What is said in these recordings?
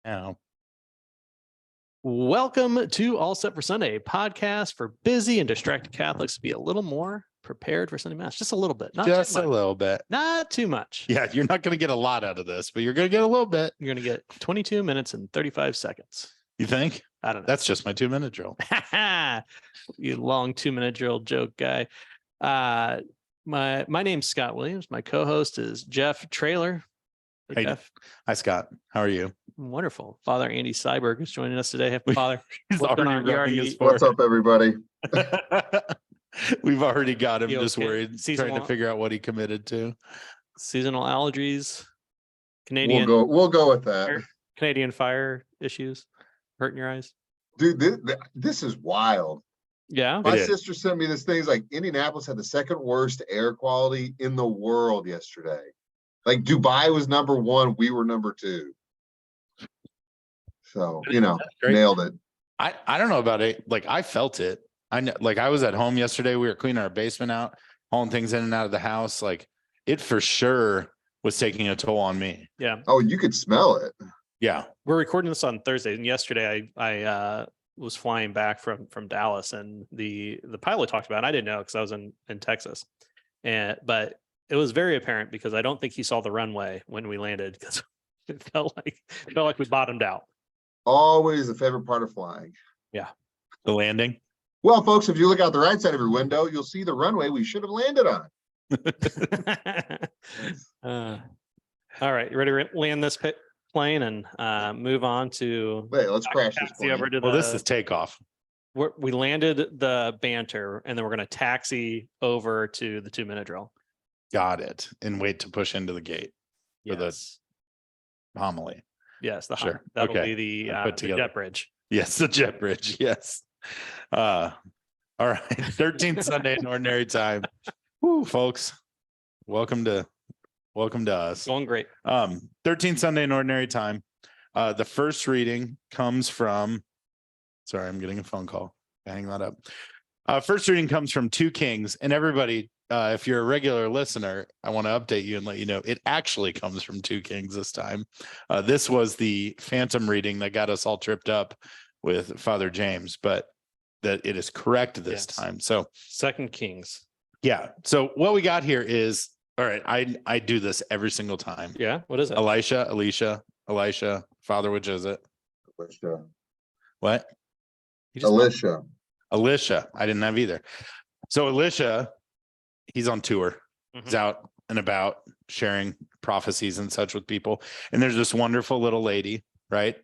Now, Welcome to All Set for Sunday, a podcast for busy and distracted Catholics to be a little more prepared for Sunday Mass. Just a little bit. Not just too a much. little bit. Not too much. Yeah, you're not going to get a lot out of this, but you're going to get a little bit. You're going to get 22 minutes and 35 seconds. You think? I don't know. That's just my 2-minute drill. You long 2-minute drill joke guy. My name's Scott Williams. My co-host is Jeff Traylor. Hey, Jeff. Hi, Scott. How are you? Wonderful. Father Andy Syberg is joining us today. Father, He's what's going on? already running his What's up, everybody? We've already got him You just okay? worried, trying to figure out what he committed to. Seasonal allergies, Canadian. We'll go with that. Canadian fire issues hurting your eyes. Dude, this is wild. Yeah. My sister sent me this thing. It's like Indianapolis had the second worst air quality in the world yesterday. Like Dubai was number 1, we were number 2. So, nailed it. I don't know about it. Like, I felt it. I know, like, I was at home yesterday. We were cleaning our basement out, hauling things in and out of the house. Like, it for sure was taking a toll on me. Yeah. Oh, you could smell it. Yeah. We're recording this on Thursday, and yesterday I was flying back from Dallas, and the pilot talked about it. I didn't know because I was in Texas, but it was very apparent because I don't think he saw the runway when we landed because it felt like we bottomed out. Always the favorite part of flying. Yeah. The landing. Well, folks, if you look out the right side of your window, you'll see the runway we should have landed on. All right, you ready to land this plane and move on to? Wait, let's crash this plane. Well, this is takeoff. We landed the banter, and then we're going to taxi over to the 2-minute drill. Got it. And wait to push into the gate for the homily. Yes, Sure. That'll Okay. be the together. jet bridge. Yes, the jet bridge. Yes. All right. 13th Sunday in Ordinary Time. Woo, folks. Welcome to us. Going great. 13th Sunday in Ordinary Time. The first reading comes from, sorry, I'm getting a phone call. Hang that up. First reading comes from 2 Kings, and everybody, if you're a regular listener, I want to update you and let you know it actually comes from 2 Kings this time. This was the phantom reading that got us all tripped up with Father James, but that it is correct this time. So 2 Kings. Yeah. So what we got here is, all right, I do this every single time. Yeah. What is it? Elisha, Father, which is it? Alicia. What? Alicia. I didn't have either. So Elisha, he's on tour. Mhm. He's out and about sharing prophecies and such with people. And there's this wonderful little lady, right?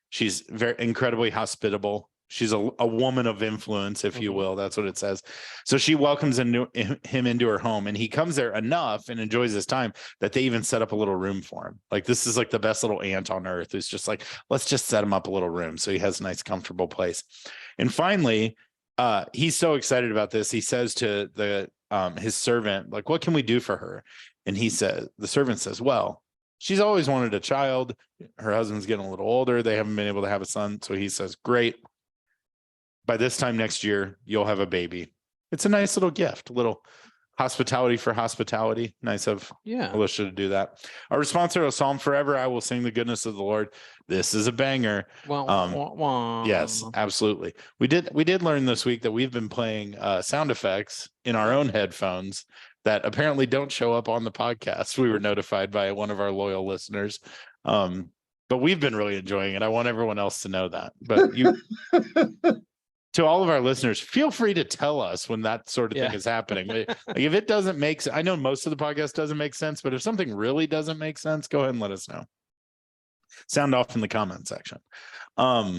She's very incredibly hospitable. She's a woman of influence, if you will. That's what it says. So she welcomes him into her home, and he comes there enough and enjoys his time that they even set up a little room for him. Like, this is like the best little aunt on earth who's just like, let's just set him up a little room so he has a nice, comfortable place. And finally, he's so excited about this. He says to his servant, like, what can we do for her? And the servant says, well, she's always wanted a child. Her husband's getting a little older. They haven't been able to have a son. So he says, great. By this time next year, you'll have a baby. It's a nice little gift, a little hospitality for hospitality. Nice of Elisha to do that. Our responsor, a psalm forever, I will sing the goodness of the Lord. This is a banger. Yes, absolutely. We did learn this week that we've been playing sound effects in our own headphones that apparently don't show up on the podcast. We were notified by one of our loyal listeners. But we've been really enjoying it. I want everyone else to know that. But to all of our listeners, feel free to tell us when that sort of thing is happening. Like, if it doesn't make sense, I know most of the podcast doesn't make sense, but if something really doesn't make sense, go ahead and let us know. Sound off in the comment section. Drop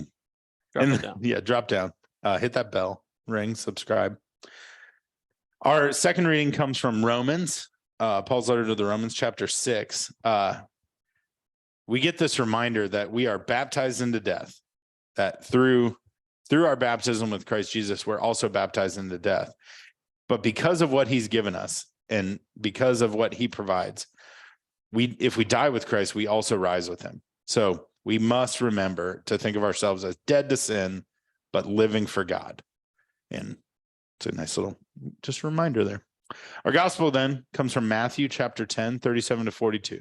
down. Hit that bell, ring, subscribe. Our second reading comes from Romans, Paul's letter to the Romans, chapter 6. We get this reminder that we are baptized into death, that through our baptism with Christ Jesus, we're also baptized into death. But because of what he's given us and because of what he provides, if we die with Christ, we also rise with him. So we must remember to think of ourselves as dead to sin, but living for God. And it's a nice little just reminder there. Our gospel then comes from Matthew chapter 10, 37 to 42.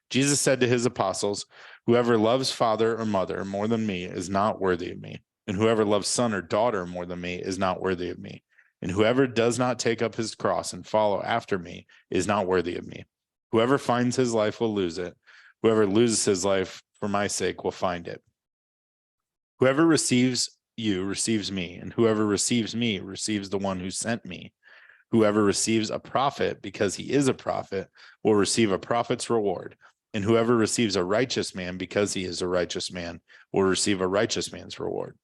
Jesus said to his apostles, whoever loves father or mother more than me is not worthy of me. And whoever loves son or daughter more than me is not worthy of me. And whoever does not take up his cross and follow after me is not worthy of me. Whoever finds his life will lose it. Whoever loses his life for my sake will find it. Whoever receives you receives me, and whoever receives me receives the one who sent me. Whoever receives a prophet because he is a prophet will receive a prophet's reward. And whoever receives a righteous man because he is a righteous man will receive a righteous man's reward.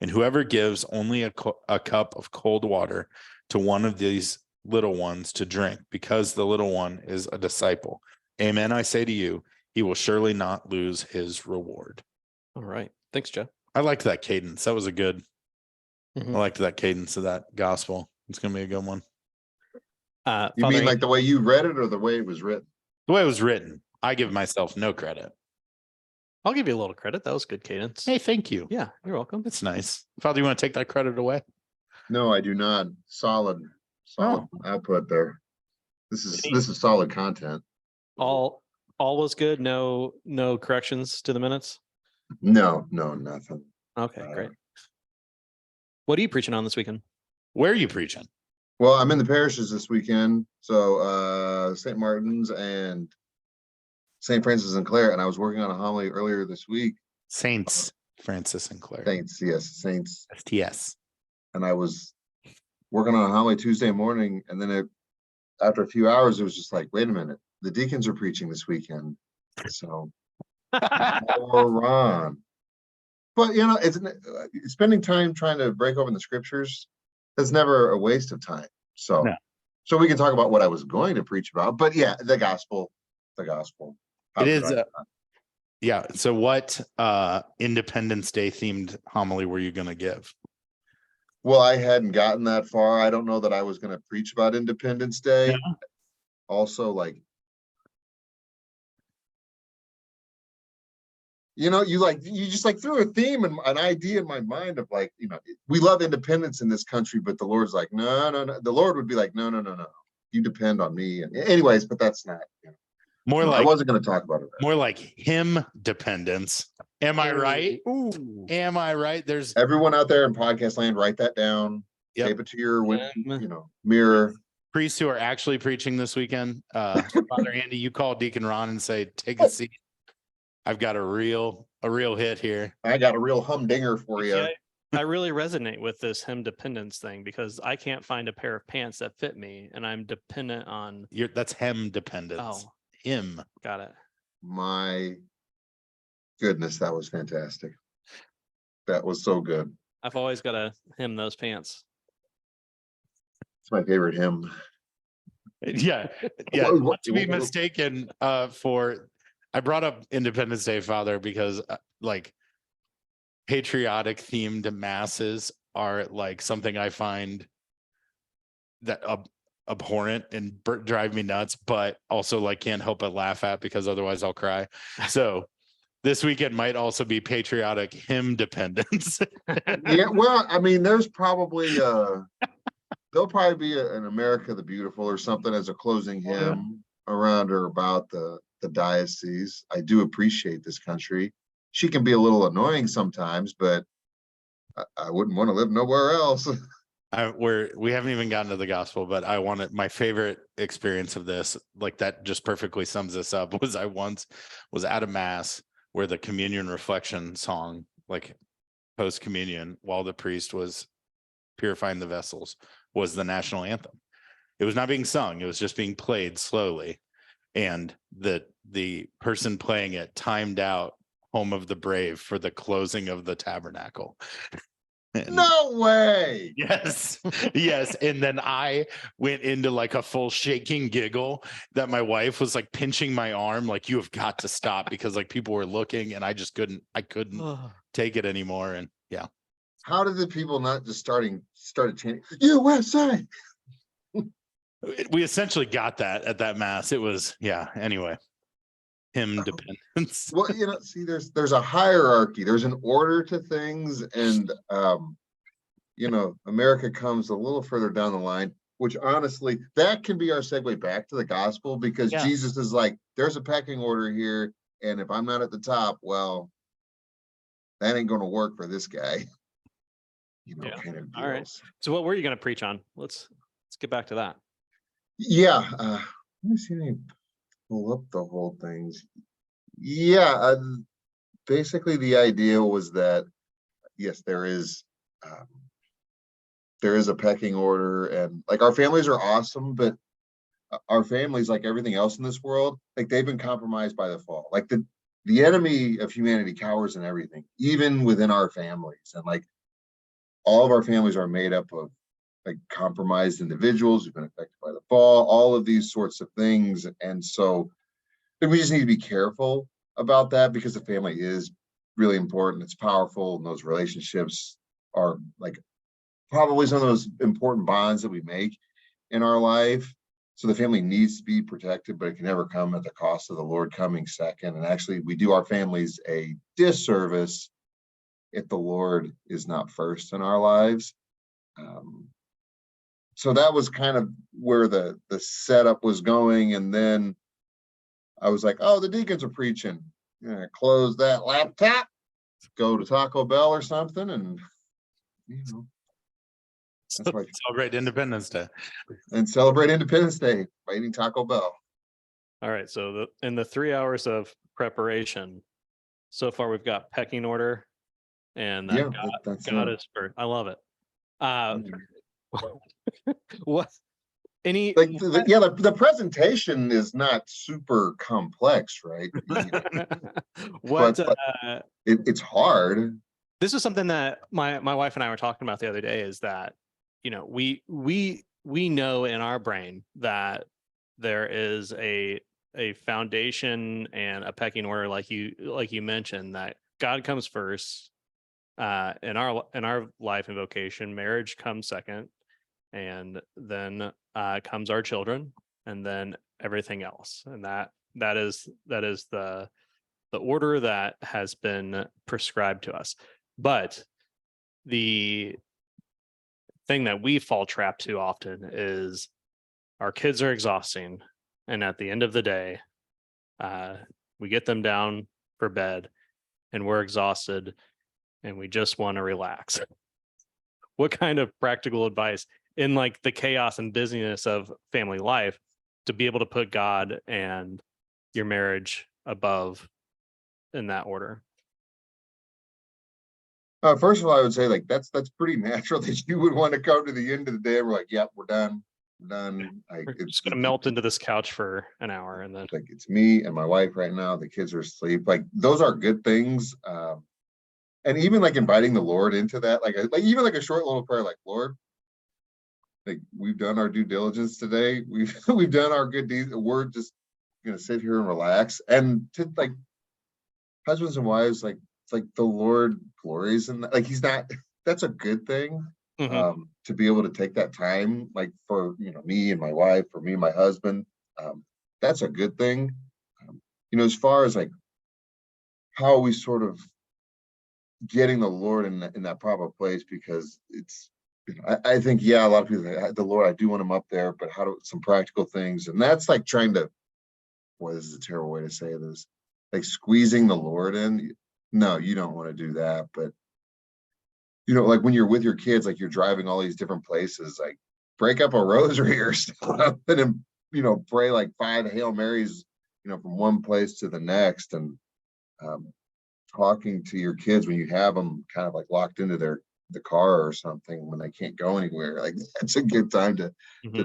And whoever gives only a cup of cold water to one of these little ones to drink, because the little one is a disciple, amen, I say to you, he will surely not lose his reward. All right. Thanks, Joe. I liked that cadence. That was a good, Mhm. I liked that cadence of that gospel. It's going to be a good one. You Father mean like the way you read it or the way it was written? The way it was written, I give myself no credit. I'll give you a little credit. That was good cadence. Hey, thank you. Yeah, you're welcome. That's nice. Father, you want to take that credit away? No, I do not. Solid output there. This is solid content. All was good. No corrections to the minutes. No, nothing. Okay, great. What are you preaching on this weekend? Where are you preaching? Well, I'm in the parishes this weekend. So St. Martin's and St. Francis and Clare, and I was working on a homily earlier this week. Saints Francis and Clare. Saints, yes, Saints. STS. And I was working on a homily Tuesday morning, and then after a few hours, it was just like, wait a minute, the deacons are preaching this weekend. So moron. But it's spending time trying to break open the scriptures. That's never a waste of time. So, No. So we can talk about what I was going to preach about. But yeah, the gospel. How It is. could I not? Yeah. So what Independence Day themed homily were you going to give? Well, I hadn't gotten that far. I don't know that I was going to preach about Independence Day. Yeah. Also, you just threw a theme and an idea in my mind of we love independence in this country, but the Lord's like, no. The Lord would be like, no. You depend on me. And anyways, but that's not. More I like wasn't going to talk about it. more like him dependence. Am I right? Ooh. Am I right? There's Everyone out there in podcast land, write that down. Yep. Tape it to your mirror. priests who are actually preaching this weekend. Father Andy, you call Deacon Ron and say, take a seat. I've got a real hit here. I got a real humdinger for you. Yeah, I really resonate with this him dependence thing because I can't find a pair of pants that fit me, and I'm dependent on. That's hem dependence. Oh, Him. got it. My goodness, that was fantastic. That was so good. I've always got to hem those pants. It's my favorite hymn. Yeah. Not to be mistaken for. I brought up Independence Day, Father, because patriotic themed masses are something I find that abhorrent and drive me nuts, but also can't help but laugh at because otherwise I'll cry. So this weekend might also be patriotic hymn dependence. Yeah, well, I mean, there's probably there'll probably be an America the Beautiful or something as a closing hymn around or about the diocese. I do appreciate this country. She can be a little annoying sometimes, but I wouldn't want to live nowhere else. We haven't even gotten to the gospel, but I wanted my favorite experience of this, that just perfectly sums this up, was I once was at a mass where the communion reflection song, post communion, while the priest was purifying the vessels, was the national anthem. It was not being sung, it was just being played slowly. And the person playing it timed out Home of the Brave for the closing of the tabernacle. No way. Yes. And then I went into a full shaking giggle that my wife was pinching my arm, you have got to stop, because people were looking and I couldn't take it anymore. And yeah. How did the people not just started chanting USA? We essentially got that at that mass. It was, anyway. Hymn dependence. Well, see, there's a hierarchy, there's an order to things, and America comes a little further down the line. which honestly, that can be our segue back to the gospel, because Yeah. Jesus is like, there's a pecking order here. And if I'm not at the top, well, that ain't going to work for this guy. Yeah. Kind of All right. deals. So what were you going to preach on? Let's get back to that. Yeah. Let me see if I can pull up the whole things. Yeah. Basically, the idea was that, yes, there is a pecking order, and like our families are awesome, but our families, like everything else in this world, like they've been compromised by the fall. Like the enemy of humanity cowers in everything, even within our families. And like all of our families are made up of like compromised individuals who've been affected by the fall, all of these sorts of things. And so we just need to be careful about that, because the family is really important. It's powerful, and those relationships are like probably some of those important bonds that we make in our life. So the family needs to be protected, but it can never come at the cost of the Lord coming second. And actually, we do our families a disservice if the Lord is not first in our lives. So that was kind of where the setup was going. And then I was like, oh, the deacons are preaching. Close that laptop, go to Taco Bell or something, and that's why. Celebrate Independence Day. And celebrate Independence Day by eating Taco Bell. All right. So in the 3 hours of preparation, so far we've got pecking order, and Yeah, God, that's God is first. I love it. What any like the presentation is not super complex, right? what but it's hard. This is something that my wife and I were talking about the other day, is that we know in our brain that there is a foundation and a pecking order, like you mentioned, that God comes first in our life and vocation. Marriage comes second, and then comes our children, and then everything else. And that is the order that has been prescribed to us. But the thing that we fall trapped to often is our kids are exhausting, and at the end of the day, we get them down for bed and we're exhausted and we just want to relax. What kind of practical advice in like the chaos and busyness of family life to be able to put God and your marriage above in that order? First of all, I would say like that's pretty natural that you would want to come to the end of the day and we're like, yep, we're done. Like, We're just gonna melt into this couch for an hour, and then like it's me and my wife right now. The kids are asleep. Like those are good things. And even like inviting the Lord into that, like even like a short little prayer, like, Lord, like we've done our due diligence today. We've done our good deeds. We're just gonna sit here and relax. And to like husbands and wives, like it's like the Lord glories in that. Like he's not. That's a good thing. To be able to take that time, like for me and my wife, for me and my husband, that's a good thing. As far as like how we sort of getting the Lord in that proper place, because it's I think a lot of people say, the Lord, I do want him up there, but how do some practical things, and that's like trying to, boy, this is a terrible way to say this, like squeezing the Lord in. No, you don't want to do that, but like when you're with your kids, like you're driving all these different places, like break up a rosary or stuff, and then pray like 5 Hail Marys, from one place to the next, and talking to your kids when you have them kind of like locked into the car or something when they can't go anywhere. Like that's a good time to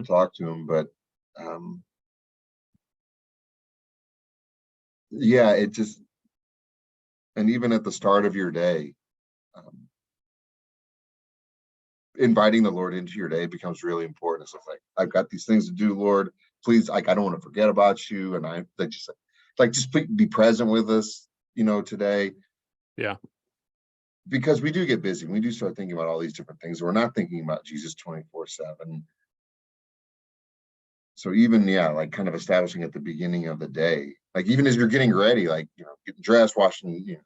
talk to them. But it just, and even at the start of your day, inviting the Lord into your day becomes really important. So it's like, I've got these things to do, Lord, please, like, I don't want to forget about you. And I just be present with us, today. Yeah. Because we do get busy. We do start thinking about all these different things. We're not thinking about Jesus 24/7. So even, like kind of establishing at the beginning of the day, like even as you're getting ready, like, getting dressed, washing,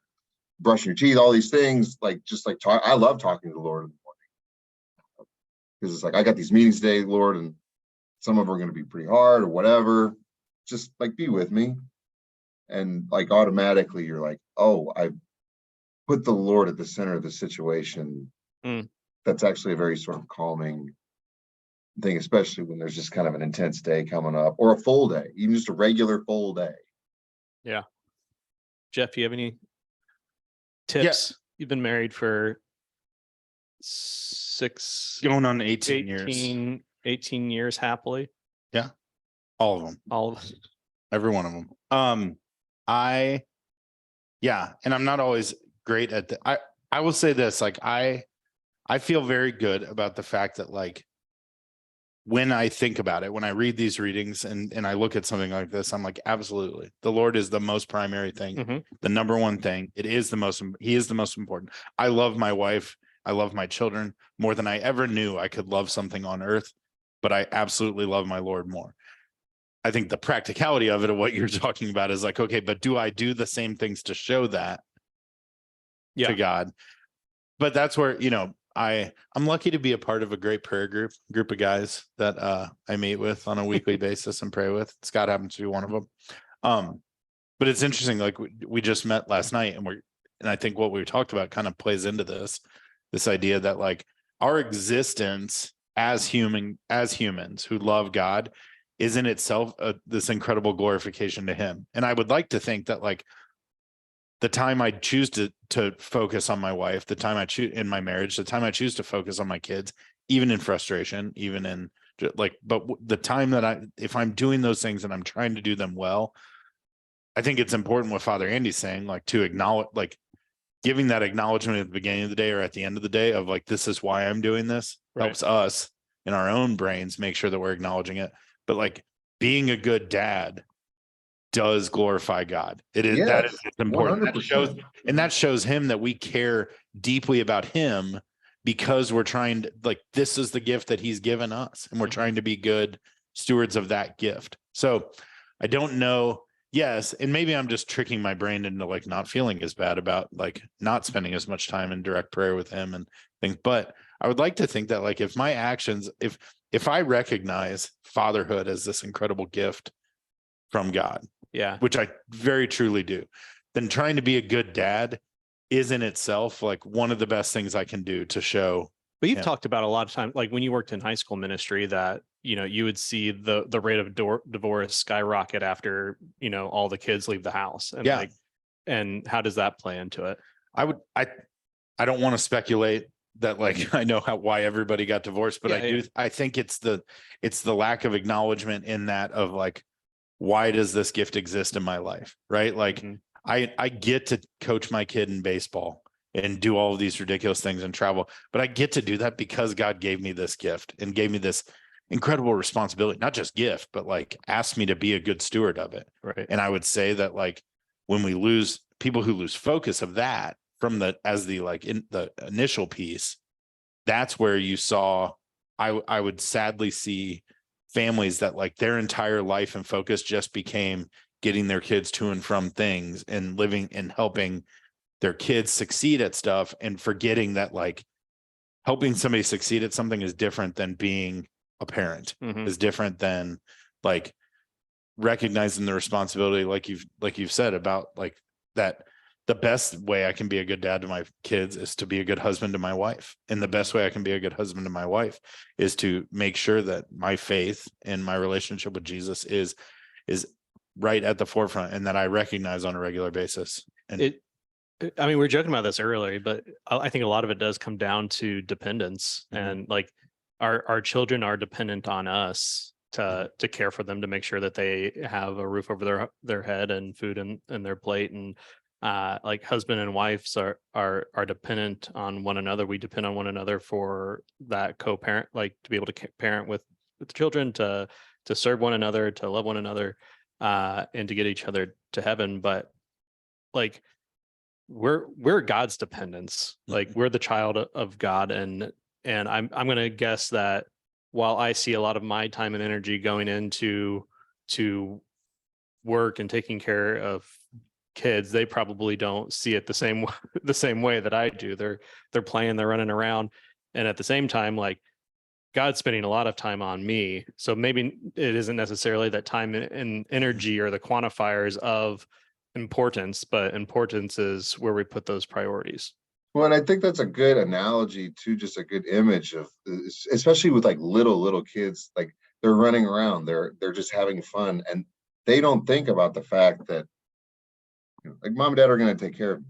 brushing your teeth, all these things, like, just like talk. I love talking to the Lord in the morning. Because it's like, I got these meetings today, Lord, and some of them are going to be pretty hard or whatever. Just like be with me. And like automatically you're like, oh, I put the Lord at the center of the situation. Mm. That's actually a very sort of calming thing, especially when there's just kind of an intense day coming up or a full day, even just a regular full day. Yeah. Jeff, you have any tips? You've been married for Going on 18 years. 18 years happily. Yeah. All of them. All of us. Every one of them. And I'm not always great at I will say this, like I feel very good about the fact that like when I think about it, when I read these readings and I look at something like this, I'm like, absolutely. The Lord is the most primary thing, the number one thing. He is the most important. I love my wife. I love my children more than I ever knew I could love something on earth, but I absolutely love my Lord more. I think the practicality of it, of what you're talking about, is like, okay, but do I do the same things to show that to God? But that's where, you know, I'm lucky to be a part of a great prayer group of guys that I meet with on a weekly basis and pray with. Scott happens to be one of them. But it's interesting, like we just met last night and I think what we talked about kind of plays into this idea that like our existence as humans who love God is in itself this incredible glorification to him. And I would like to think that like the time I choose to focus on my wife, the time I choose in my marriage, the time I choose to focus on my kids, even in frustration, even in like, but the time that if I'm doing those things and I'm trying to do them well, I think it's important what Father Andy's saying, like to acknowledge, like giving that acknowledgement at the beginning of the day or at the end of the day of like, this is why I'm doing this, helps us in our own brains make sure that we're acknowledging it. But like being a good dad does glorify God. It is, that is important. That shows him that we care deeply about him because we're trying to, like, this is the gift that he's given us and we're trying to be good stewards of that gift. So I don't know. Yes. And maybe I'm just tricking my brain into like not feeling as bad about like not spending as much time in direct prayer with him and things. But I would like to think that like if my actions, if I recognize fatherhood as this incredible gift from God, which I very truly do, then trying to be a good dad is in itself like one of the best things I can do to show. But you've talked about a lot of time, like when you worked in high school ministry, that, you know, you would see the rate of divorce skyrocket after, you know, all the kids leave the house. And like, and how does that play into it? I don't want to speculate that like I know why everybody got divorced, but I think it's the lack of acknowledgement in that of like, why does this gift exist in my life? Right. Like I get to coach my kid in baseball and do all of these ridiculous things and travel, but I get to do that because God gave me this gift and gave me this incredible responsibility, not just gift, but like asked me to be a good steward of it. Right. And I would say that like when we lose people who lose focus of that from as the like in the initial piece, that's where you saw, I would sadly see families that like their entire life and focus just became getting their kids to and from things and living and helping their kids succeed at stuff and forgetting that like helping somebody succeed at something is different than being a parent, is different than like recognizing the responsibility, like you've said about like that. The best way I can be a good dad to my kids is to be a good husband to my wife. And the best way I can be a good husband to my wife is to make sure that my faith and my relationship with Jesus is right at the forefront and that I recognize on a regular basis. And I mean, we were joking about this earlier, but I think a lot of it does come down to dependence and like our children are dependent on us to care for them, to make sure that they have a roof over their head and food in their plate. And like husband and wives are dependent on one another. We depend on one another for that co-parent, like to be able to parent with the children, to serve one another, to love one another, and to get each other to heaven. But like we're God's dependents. Like we're the child of God, and I'm gonna guess that while I see a lot of my time and energy going into work and taking care of kids, they probably don't see it the same way that I do. They're playing, they're running around, and at the same time, like God's spending a lot of time on me. So maybe it isn't necessarily that time and energy or the quantifiers of importance, but importance is where we put those priorities. Well, and I think that's a good analogy to just a good image of, especially with like little kids, like they're running around, they're just having fun, and they don't think about the fact that, you know, like mom and dad are going to take care of me.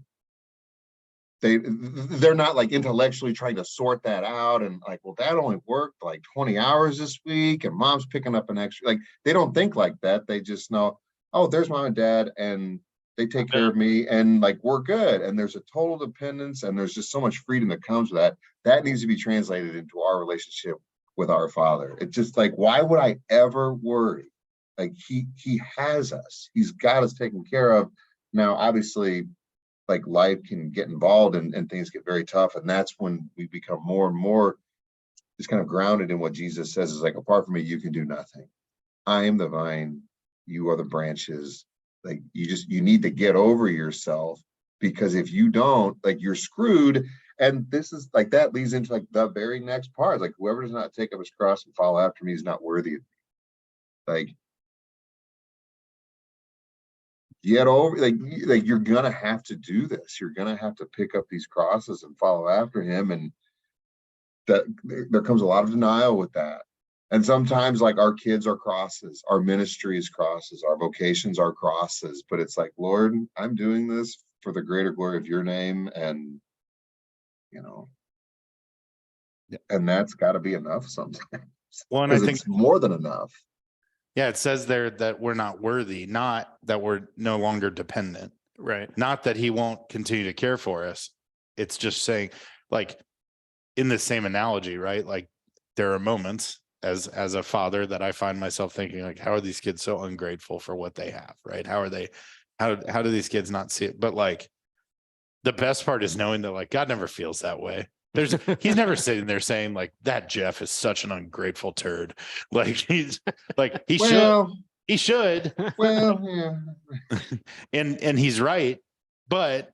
They're not like intellectually trying to sort that out and like, well, dad only worked like 20 hours this week and mom's picking up an extra, like they don't think like that. They just know, oh, there's mom and dad and they take care of me and like we're good. And there's a total dependence and there's just so much freedom that comes with that. That needs to be translated into our relationship with our Father. It's just like, why would I ever worry? Like he has us, he's got us taken care of. Now, obviously, like life can get involved and things get very tough. And that's when we become more and more just kind of grounded in what Jesus says is like, apart from me, you can do nothing. I am the vine, you are the branches. Like you need to get over yourself, because if you don't, like you're screwed. And this is like, that leads into like the very next part. Like whoever does not take up his cross and follow after me is not worthy of me. Like, get over, like you're gonna have to do this. You're gonna have to pick up these crosses and follow after him. And that there comes a lot of denial with that. And sometimes like our kids are crosses, our ministry is crosses, our vocations are crosses, but it's like, Lord, I'm doing this for the greater glory of your name. And you know, and that's got to be enough sometimes. Well, and I think it's more than enough. Yeah, it says there that we're not worthy, not that we're no longer dependent, Right. not that he won't continue to care for us. It's just saying, like, in the same analogy, right? Like, there are moments as a father that I find myself thinking, like, how are these kids so ungrateful for what they have, right? How do these kids not see it? But like, the best part is knowing that like God never feels that way. He's never sitting there saying like, that Jeff is such an ungrateful turd. Like he's like, he should. Well, yeah. and he's right, but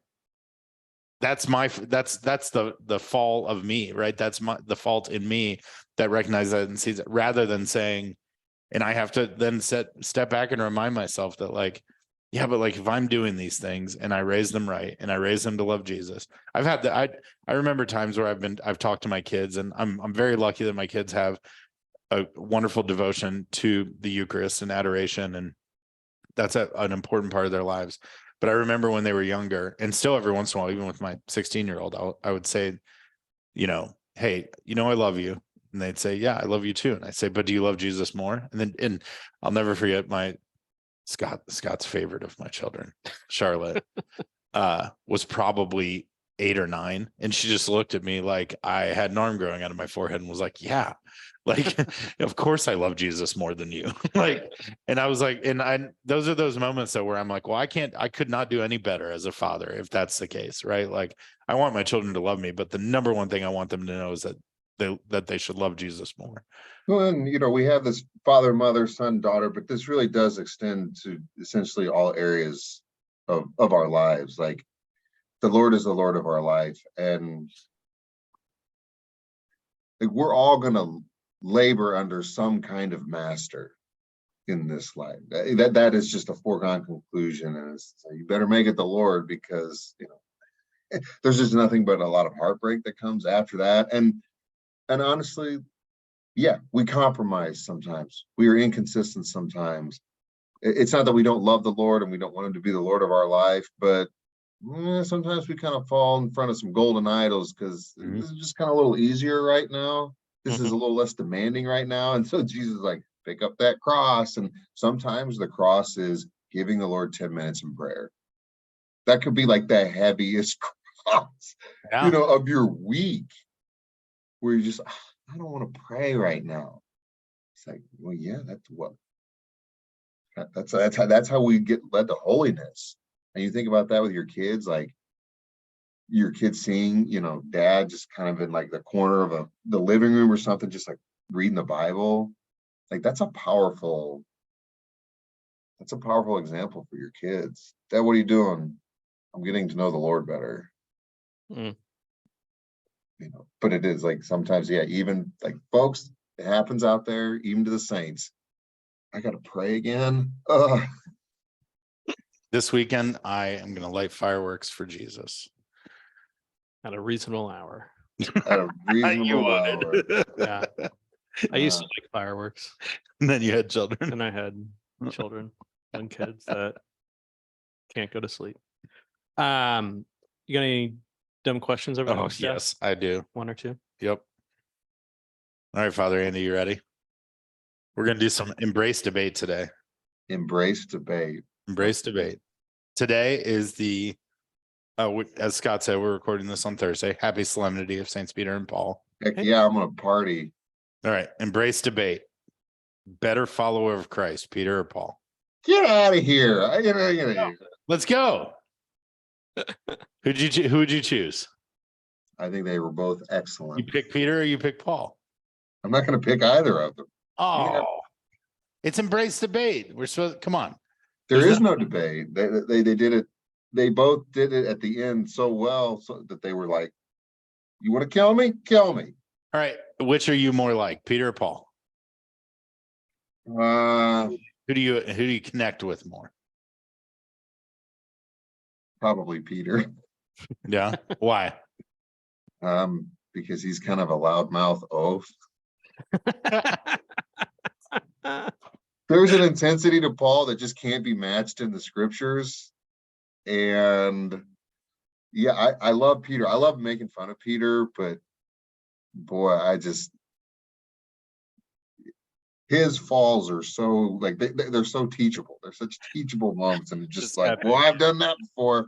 that's the fall of me, right? That's the fault in me that recognizes that and sees it, rather than saying, and I have to then step back and remind myself that like, yeah, but like if I'm doing these things and I raise them right and I raise them to love Jesus, I've had that. I remember times where I've talked to my kids, and I'm very lucky that my kids have a wonderful devotion to the Eucharist and adoration, and that's an important part of their lives. But I remember when they were younger, and still every once in a while, even with my 16-year-old, I would say, you know, hey, you know, I love you. And they'd say, yeah, I love you too. And I'd say, but do you love Jesus more? And I'll never forget Scott's favorite of my children, Charlotte, was probably 8 or 9. And she just looked at me like I had an arm growing out of my forehead and was like, yeah, like, of course I love Jesus more than you. Like, and I was like, those are those moments though, where I'm like, well, I could not do any better as a father if that's the case, right? Like, I want my children to love me, but the number one thing I want them to know is that they should love Jesus more. Well, and you know, we have this father, mother, son, daughter, but this really does extend to essentially all areas of our lives. Like the Lord is the Lord of our life, and like we're all gonna labor under some kind of master in this life. That is just a foregone conclusion, and so you better make it the Lord, because you know there's just nothing but a lot of heartbreak that comes after that. And honestly, yeah, we compromise sometimes. We are inconsistent sometimes. It's not that we don't love the Lord and we don't want him to be the Lord of our life, but sometimes we kind of fall in front of some golden idols because this is just kind of a little easier right now. This is a little less demanding right now. And so Jesus is like, pick up that cross. And sometimes the cross is giving the Lord 10 minutes in prayer. That could be like the heaviest cross, you know, of your week, where you just, I don't want to pray right now. It's like, well, yeah, that's how we get led to holiness. And you think about that with your kids, like your kids seeing, you know, dad just kind of in like the corner of the living room or something, just like reading the Bible. Like that's a powerful example for your kids. Dad, what are you doing? I'm getting to know the Lord better. You know, but it is like sometimes, yeah, even like folks, It happens out there, even to the saints. I gotta pray again. This weekend, I am going to light fireworks for Jesus. At a reasonable hour. At a You reasonable hour. would. Yeah. I used to like fireworks, And then you had children. and I had children, young kids that can't go to sleep. You got any dumb questions over there? Oh, Jeff? yes, I do. One or two. Yep. All right, Father Andy, you ready? We're going to do some embrace debate today. Embrace debate. Embrace debate. Today is the, as Scott said, we're recording this on Thursday. Happy Solemnity of Saints Peter and Paul. Heck yeah, I'm gonna party. All right, embrace debate. Better follower of Christ, Peter or Paul? Get out of here. Let's go. Who would you choose? I think they were both You excellent. pick Peter or you pick Paul? I'm not gonna pick either of them. Oh, it's embrace debate. We're supposed, come on. There There's is no debate. They did it. They both did it at the end so well, so that they were like, "You want to kill me? Kill me." All right, which are you more like, Peter or Paul? Who do you connect with more? Probably Peter. Yeah, why? Because he's kind of a loudmouth oaf. There's an intensity to Paul that just can't be matched in the scriptures. And yeah, I love Peter. I love making fun of Peter, but boy, his falls are so like they're so teachable. They're such teachable moments, and it's just like, well, I've done that before.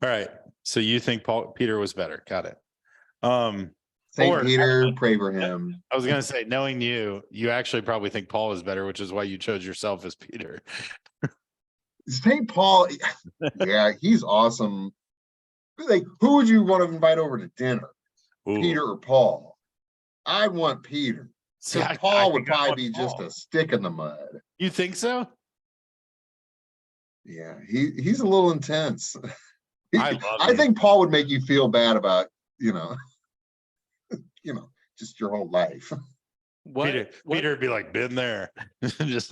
All right. So you think Peter was better. Got it. Saint Peter, pray for him. I was gonna say, knowing you actually probably think Paul was better, which is why you chose yourself as Peter. Saint Paul, yeah, he's awesome. Like, who would you want to invite over to dinner? Ooh. Peter or Paul? I want Peter. See, Because I Paul would think I probably want be just Paul. a stick in the mud. You think so? Yeah, he's a little intense. I I think Paul would make you feel bad about, just your whole life. Peter would be like, been there. Just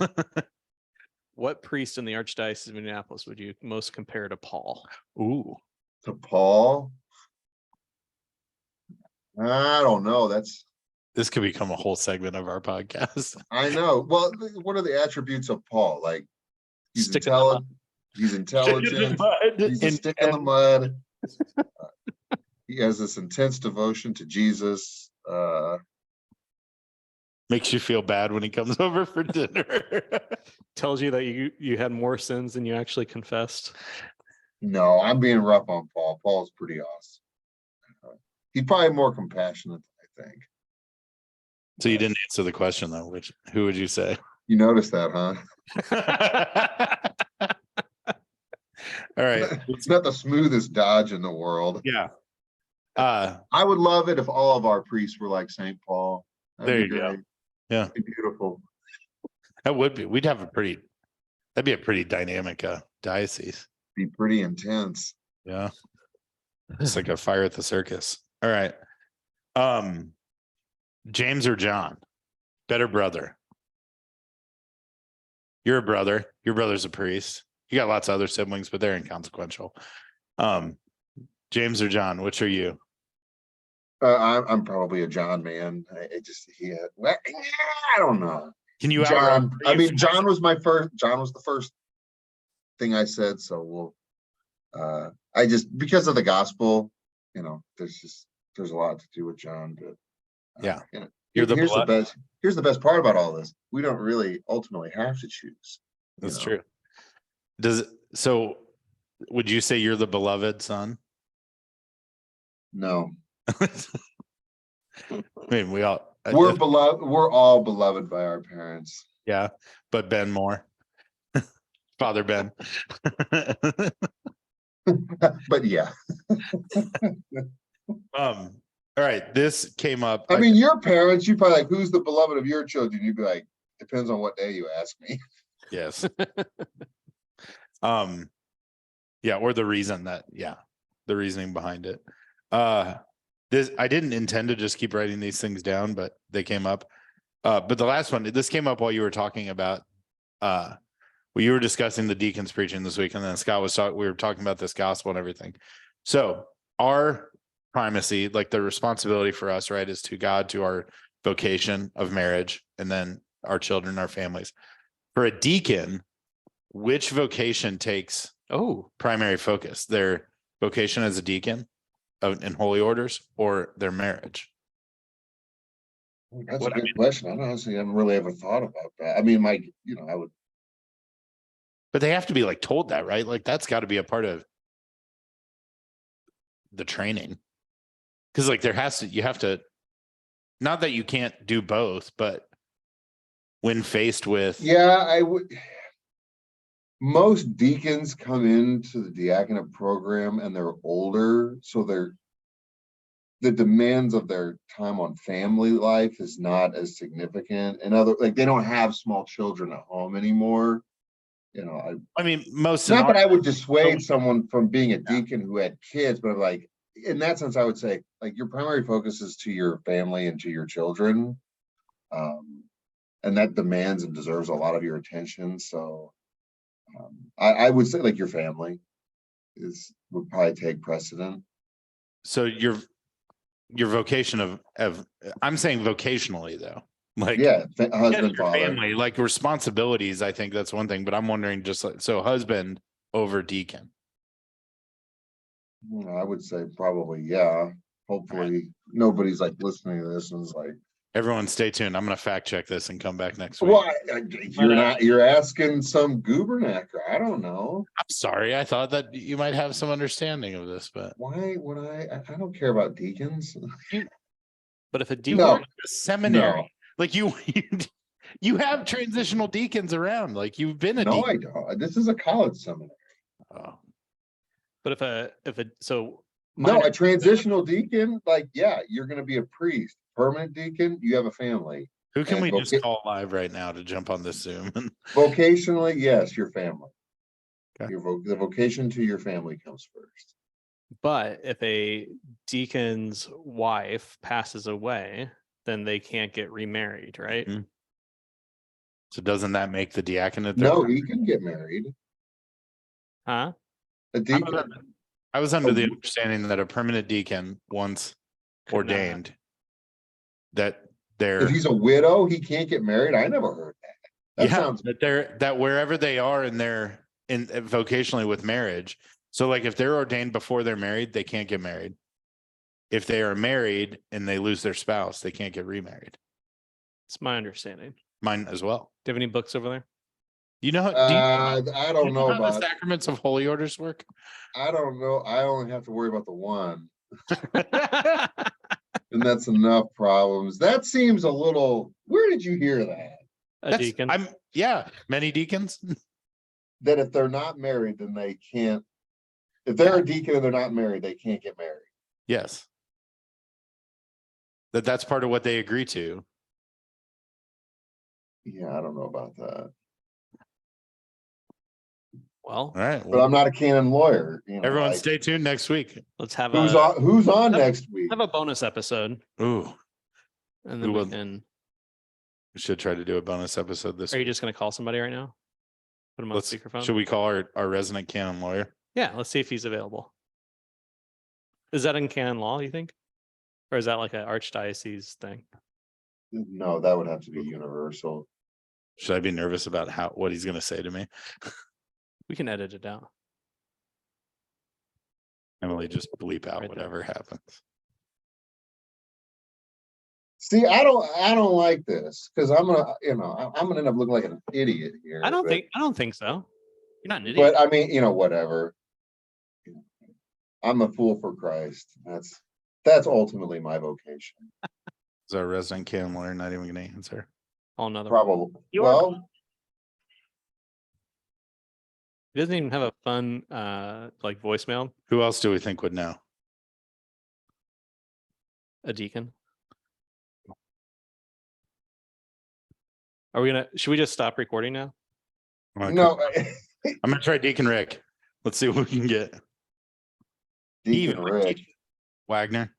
What priest in the Archdiocese of Minneapolis would you most compare to Paul? ooh. To Paul, I don't know. This could become a whole segment of our podcast. I know. Well, what are the attributes of Paul? Like, he's Stick in the mud. intelligent. He's a stick in the mud. He has this intense devotion to Jesus. Makes you feel bad when he comes over for dinner. Tells you that you had more sins than you actually confessed. No, I'm being rough on Paul. Paul's pretty awesome. He's probably more compassionate, I think. So you didn't answer the question though. Who would you say? You noticed that, huh? All right. It's not the smoothest dodge in the world. Yeah. I would love it if all of our priests were like St. Paul. That'd There be you go. great. Yeah. That'd be beautiful. That would be. That'd be a pretty dynamic diocese. Be pretty intense. Yeah. It's like a fire at the circus. All right. James or John? Better brother. You're a brother. Your brother's a priest. You got lots of other siblings, but they're inconsequential. James or John, which are you? I'm probably a John man. I don't know. Can you John? I mean, John was the first thing I said. So I just, because of the gospel, there's a lot to do with John. But yeah, here's the best part about all this. We don't really ultimately have to choose. That's true. So would you say you're the beloved son? No. I mean, we're beloved. We're all beloved by our parents. Yeah, but Ben more. Father Ben. But yeah. All right. This came up. I mean, your parents, you'd probably like, who's the beloved of your children? You'd be like, depends on what day you ask me. Yes. Yeah, or the reasoning behind it. I didn't intend to just keep writing these things down, but they came up. But the last one, this came up while you were talking about, well, you were discussing the deacons preaching this week, and then Scott was talking, we were talking about this gospel and everything. So our primacy, like the responsibility for us, right, is to God, to our vocation of marriage, and then our children, our families. For a deacon, which vocation takes primary focus? Their vocation as a deacon in holy orders, or their marriage? That's a good question. I honestly haven't really ever thought about that. I mean, like, I would. But they have to be like told that, right? Like that's got to be a part of the training. Because like you have to, not that you can't do both, but when faced with. Yeah, I would. Most deacons come into the diaconate program and they're older, so the demands of their time on family life is not as significant. And like they don't have small children at home anymore. I mean, most. Not that I would dissuade someone from being a deacon who had kids, but like in that sense, I would say like your primary focus is to your family and to your children. And that demands and deserves a lot of your attention. So I would say like your family would probably take precedent. So your vocation of I'm saying vocationally though, like husband, your father, family, like responsibilities. I think that's one thing, but I'm wondering just like, so husband over deacon. I would say probably, yeah. Hopefully nobody's like listening to this and is like, everyone stay tuned. I'm going to fact check this and come back next week. Well, you're asking some goobernacker. I don't know. I'm sorry. I thought that you might have some understanding of this, but why would I don't care about deacons. But if a deacon, a seminary, like you have transitional deacons around, like you've been a deacon. I don't. This is a college seminary. Oh. But a transitional deacon, like, yeah, you're going to be a priest. Permanent deacon, you have a family. Who can we just call live right now to jump on this Zoom? Vocationally, yes, your family. Okay. The vocation to your family comes first. But if a deacon's wife passes away, then they can't get remarried, right? Mm-hmm. So doesn't that make the diaconate? No, he can get married. Huh? A deacon. I was under the understanding that a permanent deacon, once ordained, that they're. If he's a widow, he can't get married. I never heard that. That sounds that wherever they are in vocationally with marriage. So like if they're ordained before they're married, they can't get married. If they are married and they lose their spouse, they can't get remarried. It's my understanding. Mine as well. Do you have any books over there? You know, I don't know how about the sacraments of holy orders work. I don't know. I only have to worry about the one. And that's enough problems. That seems a little. Where did you hear that? A deacon. Many deacons. That if they're not married, then they can't. If they're a deacon and they're not married, they can't get married. Yes. That's part of what they agree to. Yeah, I don't know about that. Well, all right. But I'm not a canon lawyer. Everyone stay tuned next week. Let's have who's on next week? Have a bonus episode. Ooh. And then we should try to do a bonus episode this week. Are you just going to call somebody right now? Put him on speakerphone. Should we call our resident canon lawyer? Yeah, let's see if he's available. Is that in canon law, you think? Or is that like an archdiocese thing? No, that would have to be universal. Should I be nervous about what he's going to say to me? We can edit it down. Emily, just bleep out whatever happens. See, I don't like this because I'm gonna end up looking like an idiot here. I don't think so. You're not an idiot. But I mean, whatever. I'm a fool for Christ. That's ultimately my vocation. Is our resident canon lawyer not even going to answer? Probably. Well, he doesn't even have a fun like voicemail. Who else do we think would know? A deacon. Should we just stop recording now? No. I'm gonna try Deacon Rick. Let's see what we can get. Deacon Rick. Wagner.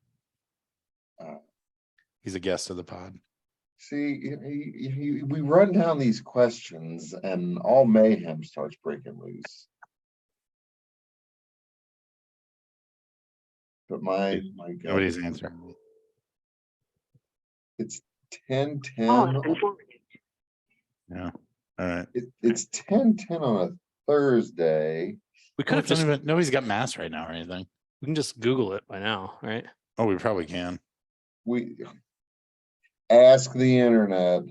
He's a guest of the pod. See, we run down these questions and all mayhem starts breaking loose. But my God, Nobody's answering. it's 10:10. Yeah. All right. It's 10:10 on a Thursday. We could have just Nobody's got mass right now or anything. we can just Google it by now, right? Oh, we probably can. We ask the internet.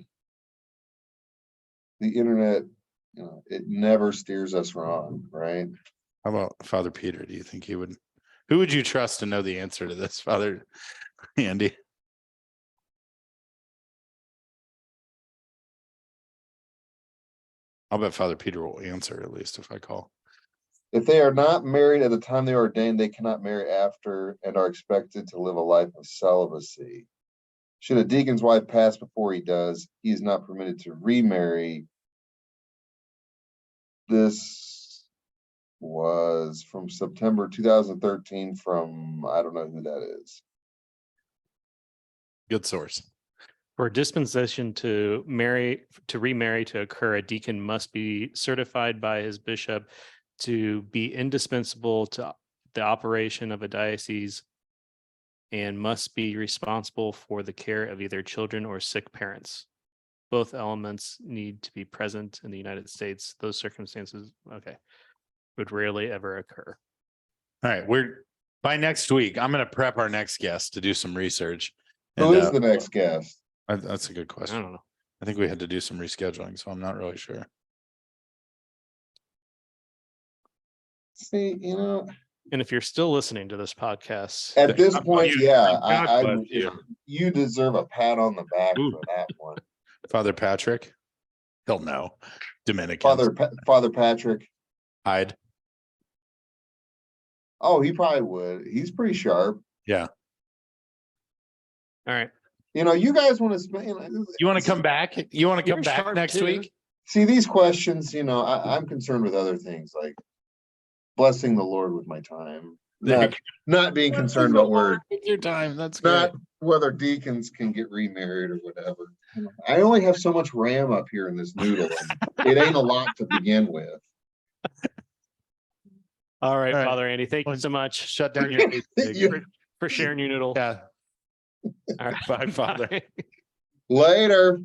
The internet, it never steers us wrong, right? How about Father Peter? Do you think he would? Who would you trust to know the answer to this, Father Andy? I'll bet Father Peter will answer at least if I call. If they are not married at the time they are ordained, they cannot marry after and are expected to live a life of celibacy. Should a deacon's wife pass before he does, he is not permitted to remarry. This was from September 2013 from, I don't know who that is. Good source. For a dispensation to remarry to occur, a deacon must be certified by his bishop to be indispensable to the operation of a diocese and must be responsible for the care of either children or sick parents. Both elements need to be present in the United States. Those circumstances, would rarely ever occur. All right. By next week, I'm going to prep our next guest to do some research. Who is the next guest? That's a good I question. don't know. I think we had to do some rescheduling, so I'm not really sure. See, And if you're still listening to this podcast, at this God point, bless yeah, you. you deserve a pat on the back Ooh. for that one. Father Patrick, he'll know. Dominican. Father Patrick. Hyde. Oh, he probably would. He's pretty sharp. Yeah. all right. You guys want to spend. You want to come back? You want to come You're back sharp next too. week? See these questions. I'm concerned with other things like blessing the Lord with my time, not being concerned about where With your time. That's not great. whether deacons can get remarried or whatever. I only have so much RAM up here in this noodle. And it ain't a lot to begin with. All right, All right. Father Andy, thank you so much Shut down your for sharing your noodle. Yeah. All right. Bye, Father. Later.